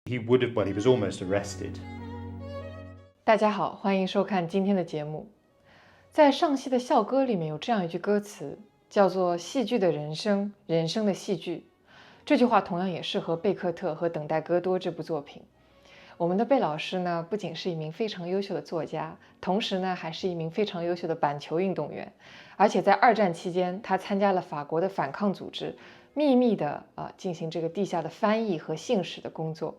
He would have, well, he was almost arrested. 大家好，欢迎收看今天的节目。在上戏的校歌里面有这样一句歌词，叫做"戏剧的人生，人生的戏剧"。这句话同样也适合贝克特和《等待戈多》这部作品。我们的贝老师呢，不仅是一名非常优秀的作家，同时呢，还是一名非常优秀的板球运动员。而且在二战期间，他参加了法国的反抗组织，秘密的进行这个地下的翻译和信使的工作。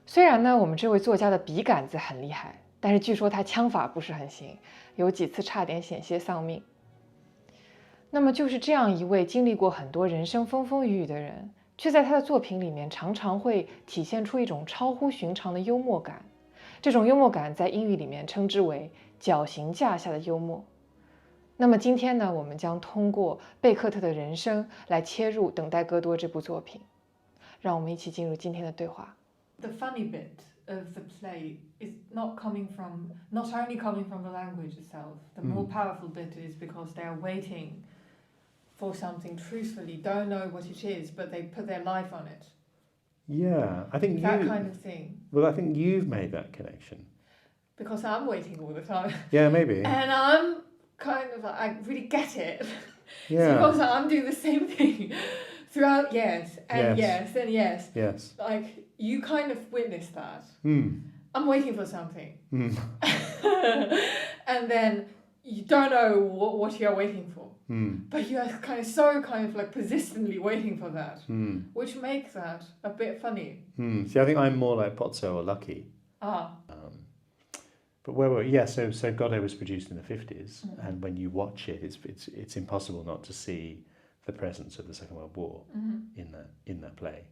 虽然呢，我们这位作家的笔杆子很厉害，但是据说他枪法不是很行，有几次差点险些丧命。那么就是这样一位经历过很多人生风风雨雨的人，却在他的作品里面常常会体现出一种超乎寻常的幽默感。这种幽默感在英语里面称之为绞刑架下的幽默。那么今天呢，我们将通过贝克特的人生来切入《等待戈多》这部作品。让我们一起进入今天的对话。The funny bit of the play is not only coming from the language itself. The more powerful bit is because they are waiting for something truthfully, don't know what it is, but they put their life on it. Yeah, I think that kind of thing. Well, I think you've made that connection. Because I'm waiting all the time. Yeah, maybe. And I'm kind of like, I really get it. Yeah. Because I'm doing the same thing throughout yes. Yes. Like, you kind of witnessed that. Mm. I'm waiting for something. Mm. And then you don't know what you're waiting for. Mm. But you're kind of like persistently waiting for that. Mm. Which makes that a bit funny. Mm. See, I think I'm more like Pozzo or Lucky. But where were we? Yeah, so Godot was produced in the 50s, and when you watch it, it's impossible not to see the presence of the Second World War in that play.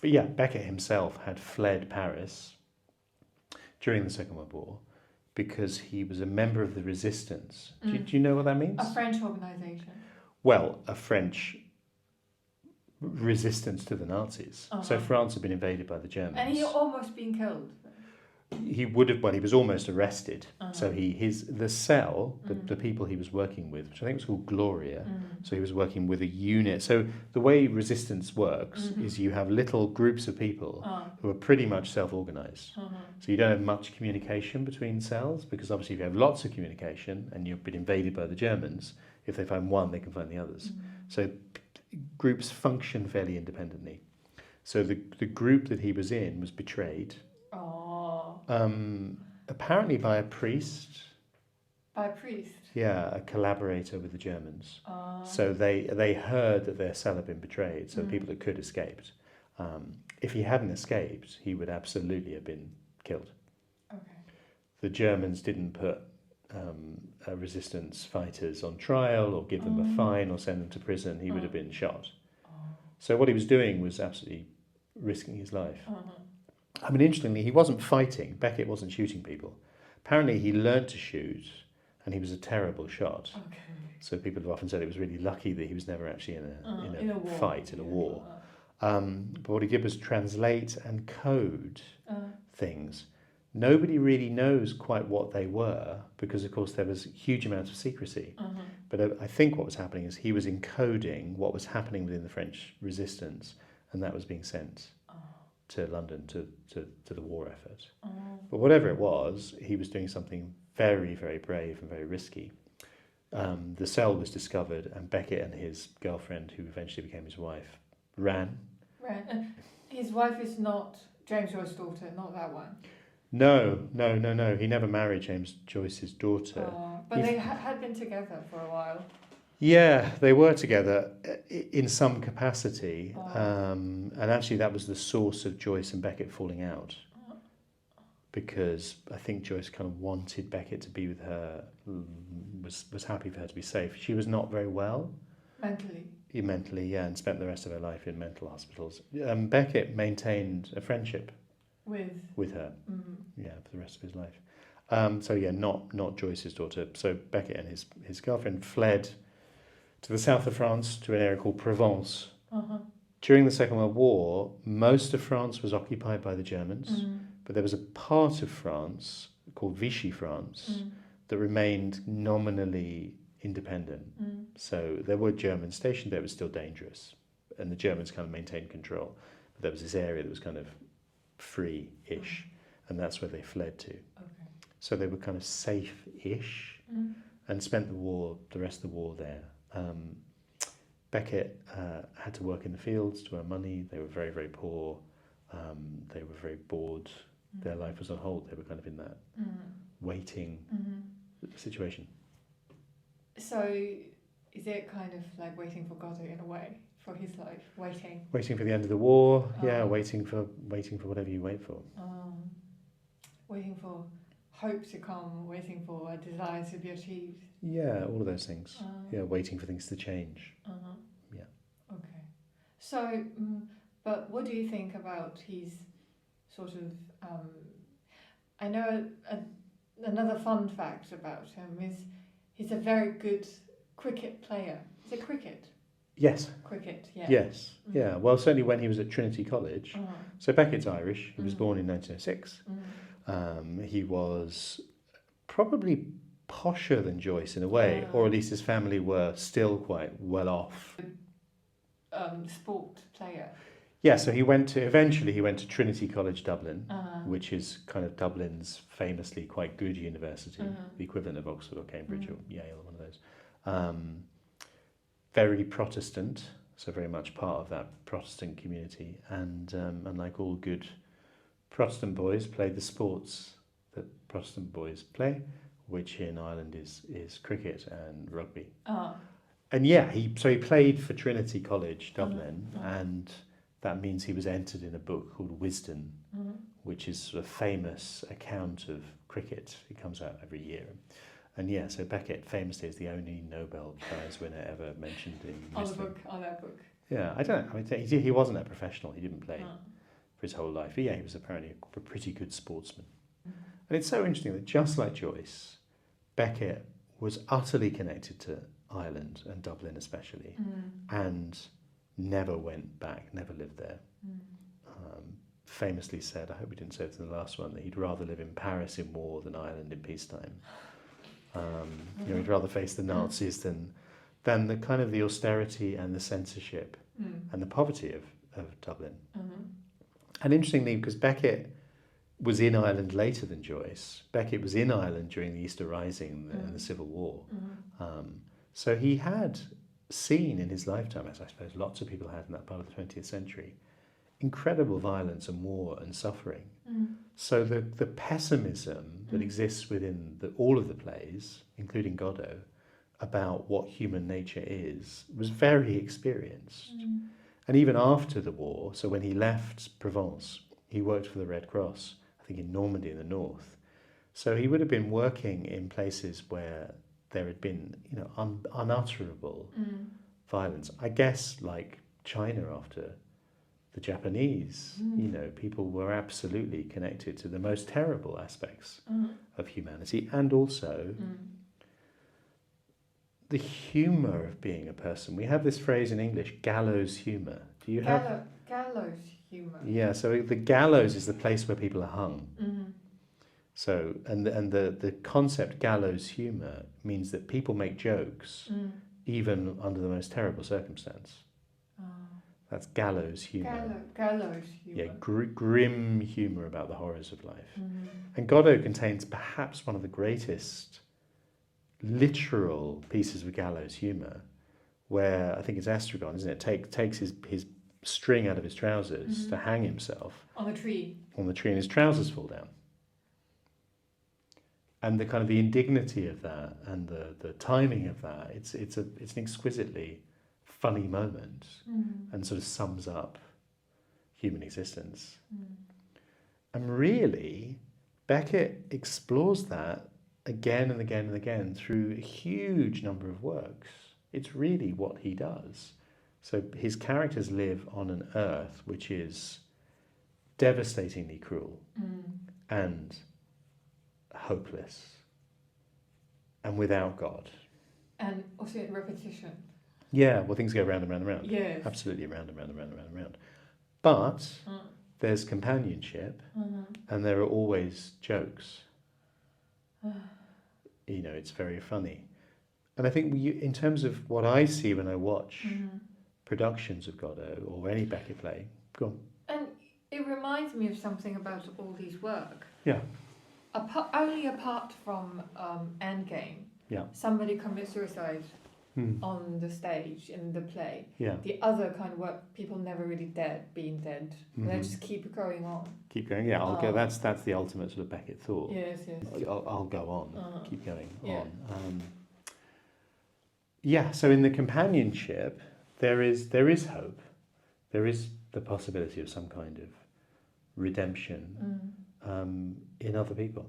But yeah, Beckett himself had fled Paris during the Second World War because he was a member of the resistance. Do you know what that means? A French organisation. Well, a French resistance to the Nazis. So France had been invaded by the Germans. And he almost been killed. He would have, well, he was almost arrested. So the cell, the people he was working with, which I think was called Gloria, so he was working with a unit. So the way resistance works is you have little groups of people who are pretty much self-organised. So you don't have much communication between cells, because obviously if you have lots of communication and you've been invaded by the Germans, if they find one, they can find the others. So groups function fairly independently. So the group that he was in was betrayed. Apparently by a priest. By a priest? Yeah, a collaborator with the Germans. So they heard that their cell had been betrayed, so the people that could escaped. If he hadn't escaped, he would absolutely have been killed. Okay. The Germans didn't put resistance fighters on trial or give them a fine or send them to prison. He would have been shot. So what he was doing was absolutely risking his life. I mean, interestingly, he wasn't fighting. Beckett wasn't shooting people. Apparently, he learned to shoot, and he was a terrible shot. Okay. So people have often said it was really lucky that he was never actually in a fight, in a war. But what he did was translate and code things. Nobody really knows quite what they were, because, of course, there was huge amounts of secrecy. But I think what was happening is he was encoding what was happening within the French resistance, and that was being sent to London to the war effort. But whatever it was, he was doing something very, very brave and very risky. The cell was discovered, and Beckett and his girlfriend, who eventually became his wife, ran. His wife is not James Joyce's daughter, not that one. No. He never married James Joyce's daughter. But they had been together for a while. Yeah, they were together in some capacity, and actually that was the source of Joyce and Beckett falling out, because I think Joyce kind of wanted Beckett to be with her, was happy for her to be safe. She was not very well. Mentally, yeah, and spent the rest of her life in mental hospitals. Beckett maintained a friendship with her, for the rest of his life. So yeah, not Joyce's daughter. So Beckett and his girlfriend fled to the south of France, to an area called Provence. During the Second World War, most of France was occupied by the Germans, but there was a part of France called Vichy France that remained nominally independent. So there were Germans stationed there, it was still dangerous, and the Germans kind of maintained control. there was this area that was kind of free-ish, and that's where they fled to. Okay. So they were kind of safe-ish, and spent the rest of the war there. Beckett had to work in the fields to earn money. They were very, very poor. They were very bored. Their life was on hold. They were kind of in that waiting situation. So, is it kind of like waiting for God in a way for his life? Waiting for the end of the war. Yeah, waiting for whatever you wait for. Waiting for hope to come. Waiting for a desire to be achieved. Yeah, all of those things. Yeah, waiting for things to change. Yeah. Okay. So, but what do you think about his sort of? I know another fun fact about him is he's a very good cricket player. Is it cricket? Yes. Cricket, yeah. Yes. Yeah. Well, certainly when he was at Trinity College. So Beckett's Irish. He was born in 1906. He was probably posher than Joyce in a way, or at least his family were still quite well off. Sport player. Yeah, so eventually he went to Trinity College Dublin, which is kind of Dublin's famously quite good university, the equivalent of Oxford or Cambridge or Yale, one of those. Very Protestant, so very much part of that Protestant community, and like all good Protestant boys, played the sports that Protestant boys play, which in Ireland is cricket and rugby. And yeah, he played for Trinity College Dublin, and that means he was entered in a book called Wisden, which is sort of famous account of cricket. It comes out every year. And yeah, so Beckett famously is the only Nobel Prize winner ever mentioned in Wisden. On that book. Yeah, I don't know. I mean, he wasn't a professional. He didn't play for his whole life. But yeah, he was apparently a pretty good sportsman. And it's so interesting that just like Joyce, Beckett was utterly connected to Ireland and Dublin especially, and never went back, never lived there. Famously said, I hope we didn't say it in the last one, that he'd rather live in Paris in war than Ireland in peacetime. He'd rather face the Nazis than the kind of the austerity and the censorship and the poverty of Dublin. And interestingly, because Beckett was in Ireland later than Joyce, Beckett was in Ireland during the Easter Rising and the Civil War. So he had seen in his lifetime, as I suppose lots of people had in that part of the 20th century, incredible violence and war and suffering. So the pessimism that exists within all of the plays, including Godot, about what human nature is, was very experienced. And even after the war, so when he left Provence, he worked for the Red Cross, I think in Normandy in the north. So he would have been working in places where there had been, unutterable violence. I guess like China after the Japanese, people were absolutely connected to the most terrible aspects of humanity, and also the humour of being a person. We have this phrase in English, gallows humour. Do you have gallows humour? Yeah, so the gallows is the place where people are hung. So, and the concept gallows humour means that people make jokes even under the most terrible circumstance. That's gallows humour. Gallows humour. Yeah, grim humour about the horrors of life. And Godot contains perhaps one of the greatest literal pieces of gallows humour, where I think it's Estragon, isn't it? Takes his string out of his trousers to hang himself on the tree, and his trousers fall down. And the kind of the indignity of that and the timing of that, it's an exquisitely funny moment and sort of sums up human existence. And really, Beckett explores that again and again and again through a huge number of works. It's really what he does. So his characters live on an earth which is devastatingly cruel and hopeless and without God. And also in repetition. Yeah, well, things go round and round and round. Yes. Absolutely round and round and round and round and round. But there's companionship and there are always jokes. It's very funny. And I think in terms of what I see when I watch productions of Godot or any Beckett play, go on. And it reminds me of something about all these work. Yeah. Only apart from Endgame, Yeah. somebody commits suicide Hmm. on the stage in the play. Yeah. The other kind of work, people never really being dead. They just keep going on. Keep going. Yeah, I'll go. That's the ultimate sort of Beckett thought. Yes, yes. I'll go on. Keep going Yeah. on. Yeah. So in the companionship, there is hope. There is the possibility of some kind of redemption in other people.